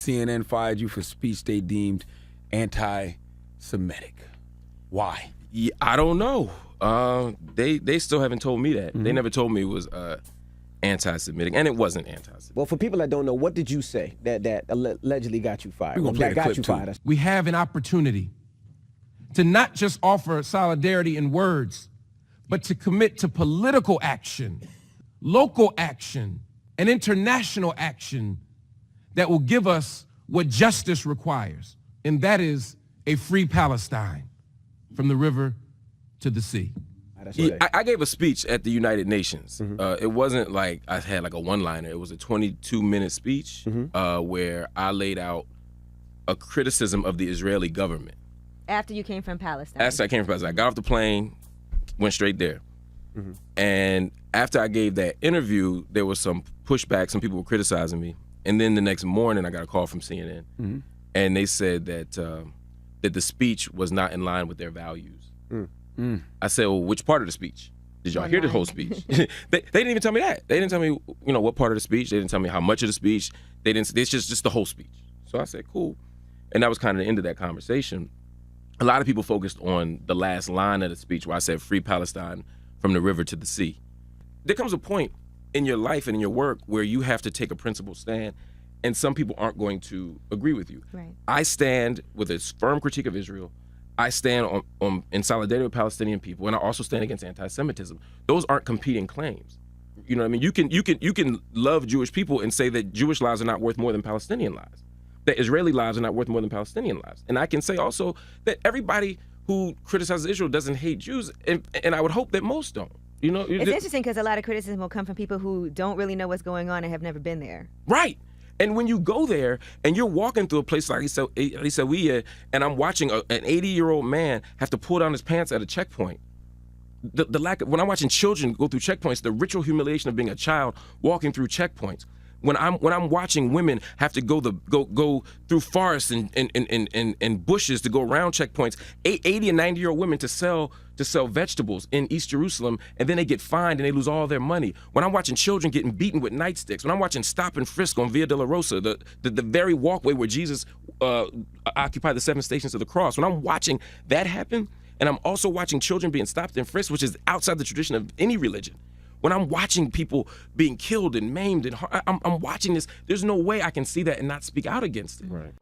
CNN fired you for speech they deemed anti-Semitic. Why? Yeah, I don't know. They still haven't told me that. They never told me it was anti-Semitic, and it wasn't anti-Semitic. Well, for people that don't know, what did you say that allegedly got you fired? We're gonna play the clip too. We have an opportunity to not just offer solidarity in words, but to commit to political action, local action, and international action that will give us what justice requires, and that is a free Palestine from the river to the sea. Yeah, I gave a speech at the United Nations. It wasn't like I had like a one-liner. It was a 22-minute speech where I laid out a criticism of the Israeli government. After you came from Palestine? After I came from Palestine. I got off the plane, went straight there. And after I gave that interview, there was some pushback. Some people were criticizing me. And then the next morning, I got a call from CNN. And they said that the speech was not in line with their values. I said, well, which part of the speech? Did y'all hear the whole speech? They didn't even tell me that. They didn't tell me, what part of the speech. They didn't tell me how much of the speech. They didn't. It's just the whole speech. So I said, cool. And that was kind of the end of that conversation. A lot of people focused on the last line of the speech where I said, free Palestine from the river to the sea. There comes a point in your life and in your work where you have to take a principled stand, and some people aren't going to agree with you. Right. I stand with a firm critique of Israel. I stand in solidarity with Palestinian people, and I also stand against anti-Semitism. Those aren't competing claims. You know what I mean? You can love Jewish people and say that Jewish lives are not worth more than Palestinian lives, that Israeli lives are not worth more than Palestinian lives. And I can say also that everybody who criticizes Israel doesn't hate Jews, and I would hope that most don't. It's interesting because a lot of criticism will come from people who don't really know what's going on and have never been there. Right. And when you go there and you're walking through a place like Isawiya, and I'm watching an 80-year-old man have to pull down his pants at a checkpoint. The lack of, when I'm watching children go through checkpoints, the ritual humiliation of being a child walking through checkpoints. When I'm watching women have to go through forests and bushes to go around checkpoints, 80 and 90-year-old women to sell vegetables in East Jerusalem, and then they get fined and they lose all their money. When I'm watching children getting beaten with nightsticks, when I'm watching stop and frisk on Via Dolorosa, the very walkway where Jesus occupied the 7 stations of the cross, when I'm watching that happen, and I'm also watching children being stopped and frisked, which is outside the tradition of any religion. When I'm watching people being killed and maimed, and I'm watching this, there's no way I can see that and not speak out against it. Right.